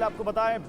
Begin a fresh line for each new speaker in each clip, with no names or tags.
पहले आपको बताएं,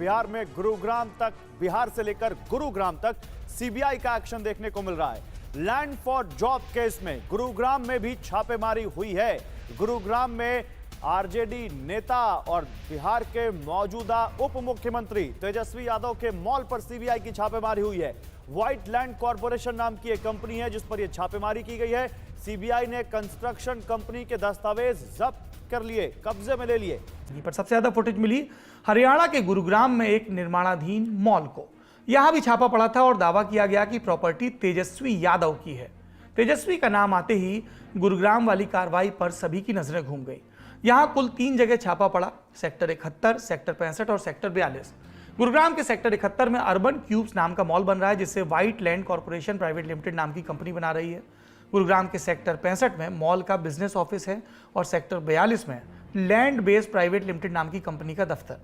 बिहार से लेकर गुरुग्राम तक सीबीआई का एक्शन देखने को मिल रहा है। लैंड फॉर जॉब केस में गुरुग्राम में भी छापेमारी हुई है। गुरुग्राम में आरजेडी नेता और बिहार के मौजूदा उप मुख्यमंत्री तेजस्वी यादव के मॉल पर सीबीआई की छापेमारी हुई है। व्हाइट लैंड कॉरपोरेशन नाम की एक कंपनी है जिस पर यह छापेमारी की गई है। सीबीआई ने कंस्ट्रक्शन कंपनी के दस्तावेज जब्त कर लिए, कब्जे में ले लिए।
पर सबसे ज्यादा फुटेज मिली हरियाणा के गुरुग्राम में एक निर्माणाधीन मॉल को। यहां भी छापा पड़ा था और दावा किया गया कि प्रॉपर्टी तेजस्वी यादव की है। तेजस्वी का नाम आते ही गुरुग्राम वाली कार्रवाई पर सभी की नजरें घूम गई। यहां कुल 3 जगह छापा पड़ा, सेक्टर 71, सेक्टर 65 और सेक्टर 42। गुरुग्राम के सेक्टर 71 में अर्बन क्यूब्स नाम का मॉल बन रहा है जिसे white land corporation private limited नाम की कंपनी बना रही है। गुरुग्राम के सेक्टर 65 में मॉल का बिजनेस ऑफिस है और सेक्टर 42 में लैंड बेस्ड प्राइवेट लिमिटेड नाम की कंपनी का दफ्तर।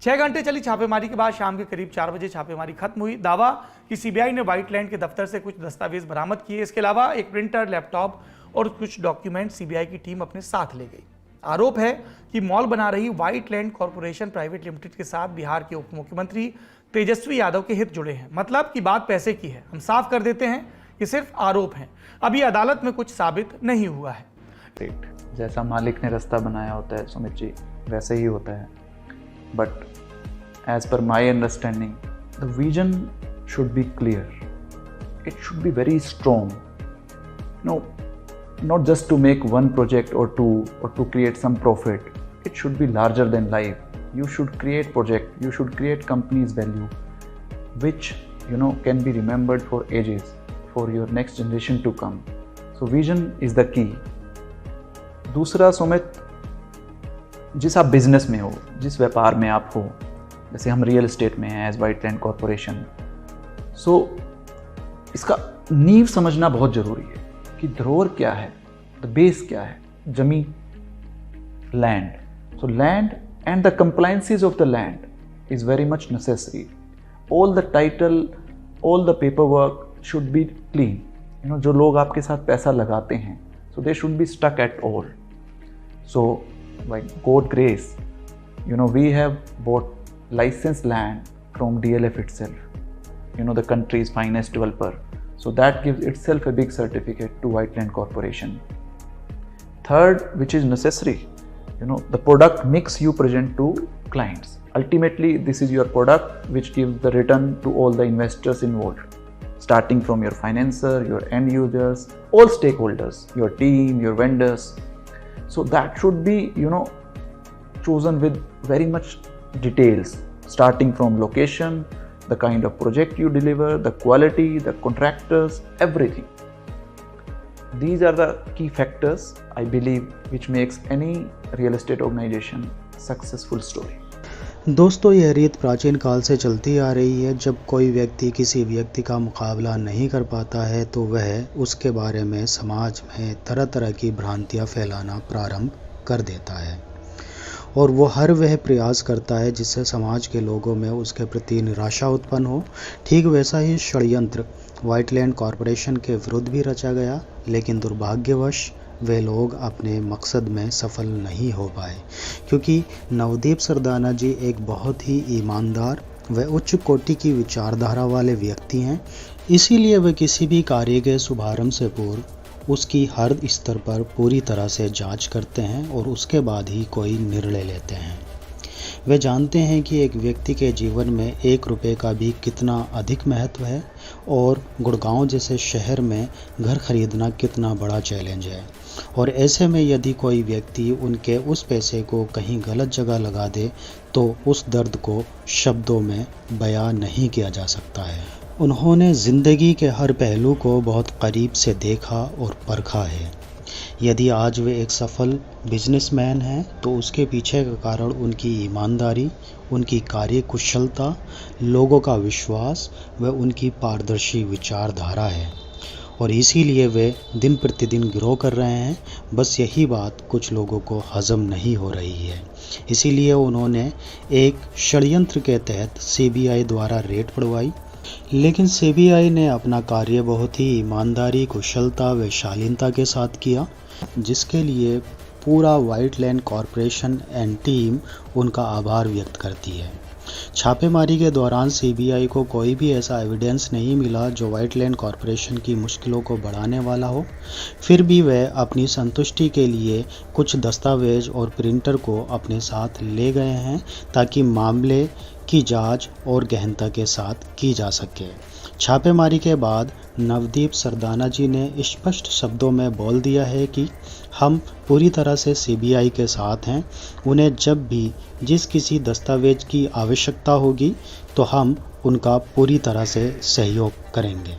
6 घंटे चली छापेमारी के बाद शाम के करीब 4 बजे छापेमारी खत्म हुई। दावा कि सीबीआई ने व्हाइट लैंड के दफ्तर से कुछ दस्तावेज बरामद किए। इसके अलावा एक प्रिंटर, लैपटॉप और कुछ डॉक्यूमेंट सीबीआई की टीम अपने साथ ले गई। आरोप है कि मॉल बना रही white land corporation private limited के साथ बिहार के उप मुख्यमंत्री तेजस्वी यादव के हित जुड़े हैं। मतलब की बात पैसे की है। हम साफ कर देते हैं, ये सिर्फ आरोप हैं, अभी अदालत में कुछ साबित नहीं हुआ है।
जैसा मालिक ने रास्ता बनाया होता है सुमित जी, वैसे ही होता है। But as per my understanding the vision should be clear, it should be very strong, no not just to make one project or two or to create some profit. It should be larger than life. You should create project, you should create company's value which can be remembered for ages, for your next generation to come. So vision is the key. दूसरा सुमित, जिस आप business में हो, जिस व्यापार में आप हो, जैसे हम रियल एस्टेट में हैं एज व्हाइट लैंड कॉरपोरेशन, सो इसका नींव समझना बहुत जरूरी है कि धरोहर क्या है, द बेस क्या है, जमीन, land. So land and the compliances of the land is very much necessary. All the title, all the paper work should be clean. जो लोग आपके साथ पैसा लगाते हैं, so they should be stuck at all. So by God grace, we have bought licensed land from DLF itself, the country's finest developer. So that gives itself a big certificate to White Land Corporation. Third, which is necessary, the product mix you present to clients. Ultimately, this is your product which gives the return to all the investors involved, starting from your financer, your end users, all stakeholders, your team, your vendors. So that should be, chosen with very much details, starting from location, the kind of project you deliver, the quality, the contractors, everything. These are the key factors, I believe, which makes any real estate organization successful story.
दोस्तों, यह रीत प्राचीन काल से चलती आ रही है। जब कोई व्यक्ति किसी व्यक्ति का मुकाबला नहीं कर पाता है तो वह उसके बारे में समाज में तरह तरह की भ्रांतियां फैलाना प्रारंभ कर देता है और वो हर वह प्रयास करता है जिससे समाज के लोगों में उसके प्रति निराशा उत्पन्न हो। ठीक वैसा ही षड्यंत्र व्हाइट लैंड कॉरपोरेशन के विरुद्ध भी रचा गया, लेकिन दुर्भाग्यवश वे लोग अपने मकसद में सफल नहीं हो पाए, क्योंकि नवदीप सरदाना जी एक बहुत ही ईमानदार व उच्च कोटि की विचारधारा वाले व्यक्ति हैं। इसीलिए वे किसी भी कार्य के शुभारंभ से पूर्व उसकी हर स्तर पर पूरी तरह से जांच करते हैं और उसके बाद ही कोई निर्णय लेते हैं। वे जानते हैं कि एक व्यक्ति के जीवन में 1 रुपये का भी कितना अधिक महत्व है और गुड़गांव जैसे शहर में घर खरीदना कितना बड़ा चैलेंज है। और ऐसे में यदि कोई व्यक्ति उनके उस पैसे को कहीं गलत जगह लगा दे तो उस दर्द को शब्दों में बयां नहीं किया जा सकता है। उन्होंने ज़िंदगी के हर पहलू को बहुत करीब से देखा और परखा है। यदि आज वे एक सफल बिजनेसमैन हैं तो उसके पीछे का कारण उनकी ईमानदारी, उनकी कार्यकुशलता, लोगों का विश्वास व उनकी पारदर्शी विचारधारा है और इसीलिए वे दिन प्रतिदिन ग्रो कर रहे हैं। बस यही बात कुछ लोगों को हजम नहीं हो रही है। इसीलिए उन्होंने एक षड्यंत्र के तहत सीबीआई द्वारा रेड पड़वाई, लेकिन सीबीआई ने अपना कार्य बहुत ही ईमानदारी, कुशलता व शालीनता के साथ किया, जिसके लिए पूरा white land corporation and team उनका आभार व्यक्त करती है। छापेमारी के दौरान सीबीआई को कोई भी ऐसा एविडेंस नहीं मिला जो व्हाइट लैंड कॉरपोरेशन की मुश्किलों को बढ़ाने वाला हो। फिर भी वह अपनी संतुष्टि के लिए कुछ दस्तावेज और प्रिंटर को अपने साथ ले गए हैं ताकि मामले की जांच और गहनता के साथ की जा सके। छापेमारी के बाद नवदीप सरदाना जी ने स्पष्ट शब्दों में बोल दिया है कि हम पूरी तरह से सीबीआई के साथ हैं। उन्हें जब भी जिस किसी दस्तावेज की आवश्यकता होगी तो हम उनका पूरी तरह से सहयोग करेंगे।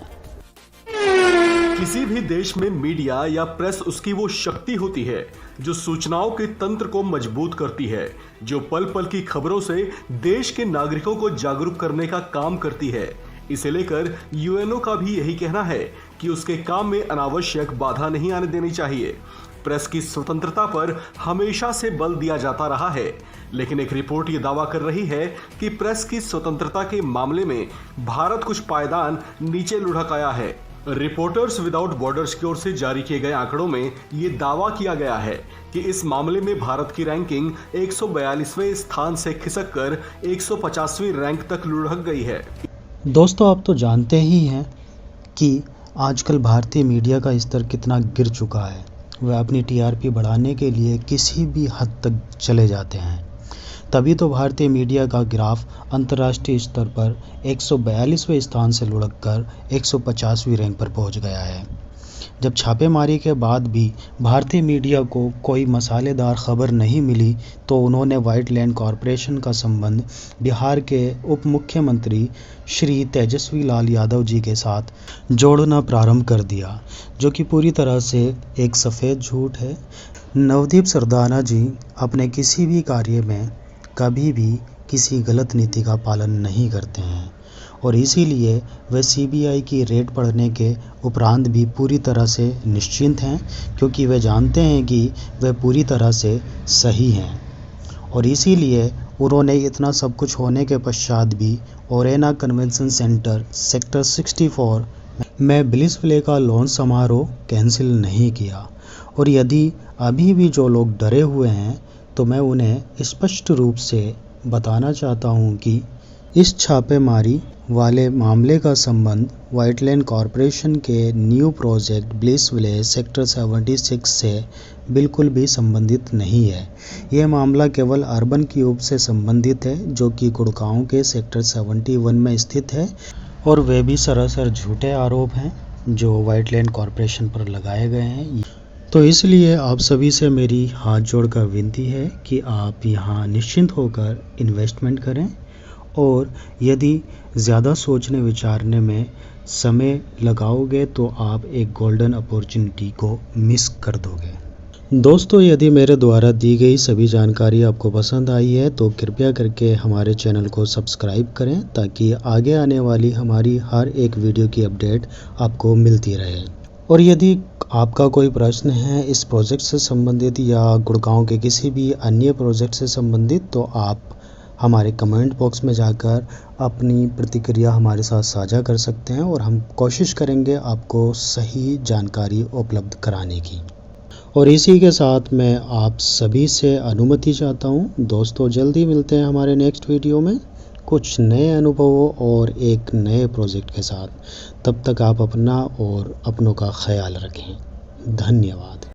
किसी भी देश में मीडिया या प्रेस उसकी वो शक्ति होती है जो सूचनाओं के तंत्र को मजबूत करती है, जो पल पल की खबरों से देश के नागरिकों को जागरूक करने का काम करती है। इसे लेकर यूएनओ का भी यही कहना है कि उसके काम में अनावश्यक बाधा नहीं आने देनी चाहिए। प्रेस की स्वतंत्रता पर हमेशा से बल दिया जाता रहा है, लेकिन एक रिपोर्ट ये दावा कर रही है कि प्रेस की स्वतंत्रता के मामले में भारत कुछ पायदान नीचे लुढ़क आया है। रिपोर्टर्स विदाउट बॉर्डर्स की ओर से जारी किए गए आंकड़ों में ये दावा किया गया है कि इस मामले में भारत की रैंकिंग 142वें स्थान से खिसक कर 150वीं रैंक तक लुढ़क गई है।
दोस्तों, आप तो जानते ही हैं कि आजकल भारतीय मीडिया का स्तर कितना गिर चुका है। वह अपनी टीआरपी बढ़ाने के लिए किसी भी हद तक चले जाते हैं। तभी तो भारतीय मीडिया का ग्राफ अंतर्राष्ट्रीय स्तर पर 142वें स्थान से लुढ़क कर 150वीं रैंक पर पहुंच गया है। जब छापेमारी के बाद भी भारतीय मीडिया को कोई मसालेदार खबर नहीं मिली तो उन्होंने व्हाइट लैंड कॉरपोरेशन का संबंध बिहार के उप मुख्यमंत्री श्री तेजस्वी लाल यादव जी के साथ जोड़ना प्रारंभ कर दिया, जो कि पूरी तरह से एक सफ़ेद झूठ है। नवदीप सरदाना जी अपने किसी भी कार्य में कभी भी किसी गलत नीति का पालन नहीं करते हैं और इसीलिए वे सीबीआई की रेड पढ़ने के उपरांत भी पूरी तरह से निश्चिंत हैं, क्योंकि वे जानते हैं कि वे पूरी तरह से सही हैं। और इसीलिए उन्होंने इतना सब कुछ होने के पश्चात भी ओरेना कन्वेंशन सेंटर सेक्टर 64 में ब्लिसविले का लॉन्च समारोह कैंसिल नहीं किया। और यदि अभी भी जो लोग डरे हुए हैं तो मैं उन्हें स्पष्ट रूप से बताना चाहता हूं कि इस छापेमारी वाले मामले का संबंध व्हाइट लैंड कॉरपोरेशन के न्यू प्रोजेक्ट ब्लिसविले सेक्टर 76 से बिल्कुल भी संबंधित नहीं है। यह मामला केवल अर्बन क्यूब से संबंधित है, जो कि गुड़गांव के सेक्टर 71 में स्थित है, और वे भी सरासर झूठे आरोप हैं जो व्हाइट लैंड कॉरपोरेशन पर लगाए गए हैं। तो इसलिए आप सभी से मेरी हाथ जोड़कर विनती है कि आप यहाँ निश्चिंत होकर इन्वेस्टमेंट करें, और यदि ज़्यादा सोचने विचारने में समय लगाओगे तो आप एक गोल्डन अपॉर्चुनिटी को मिस कर दोगे। दोस्तों, यदि मेरे द्वारा दी गई सभी जानकारी आपको पसंद आई है तो कृपया करके हमारे चैनल को सब्सक्राइब करें ताकि आगे आने वाली हमारी हर एक वीडियो की अपडेट आपको मिलती रहे। और यदि आपका कोई प्रश्न है इस प्रोजेक्ट से संबंधित या गुड़गांव के किसी भी अन्य प्रोजेक्ट से संबंधित, तो आप हमारे कमेंट बॉक्स में जाकर अपनी प्रतिक्रिया हमारे साथ साझा कर सकते हैं और हम कोशिश करेंगे आपको सही जानकारी उपलब्ध कराने की। और इसी के साथ मैं आप सभी से अनुमति चाहता हूं। दोस्तों, जल्दी मिलते हैं हमारे नेक्स्ट वीडियो में कुछ नए अनुभवों और एक नए प्रोजेक्ट के साथ। तब तक आप अपना और अपनों का ख्याल रखें। धन्यवाद।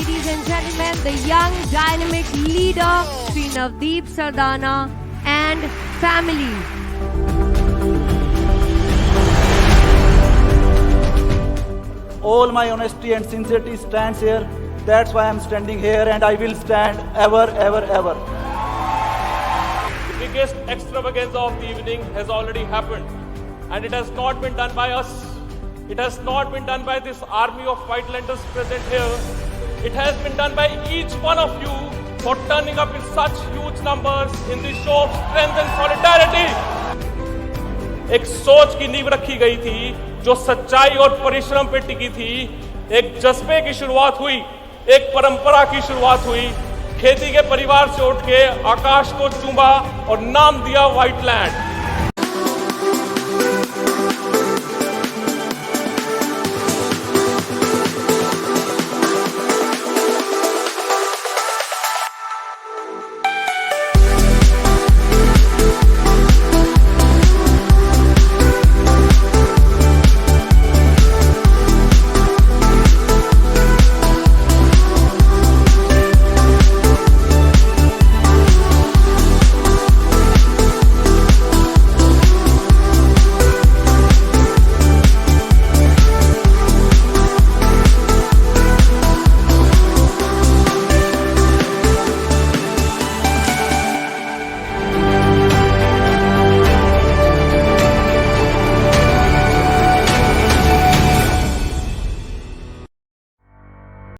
ladies and gentlemen, the young dynamic leader, Sri Navdeep Sardana and family.
All my honesty and sincerity stands here. That's why I'm standing here, and I will stand ever, ever, ever.
The biggest extravaganza of the evening has already happened, and it has not been done by us. It has not been done by this army of Whitelanders present here. It has been done by each one of you for turning up in such huge numbers in this show of strength and solidarity. एक सोच की नींव रखी गई थी जो सच्चाई और परिश्रम पे टिकी थी। एक जज्बे की शुरुआत हुई, एक परंपरा की शुरुआत हुई। खेती के परिवार से उठ के आकाश को चूमा और नाम दिया व्हाइटलैंड।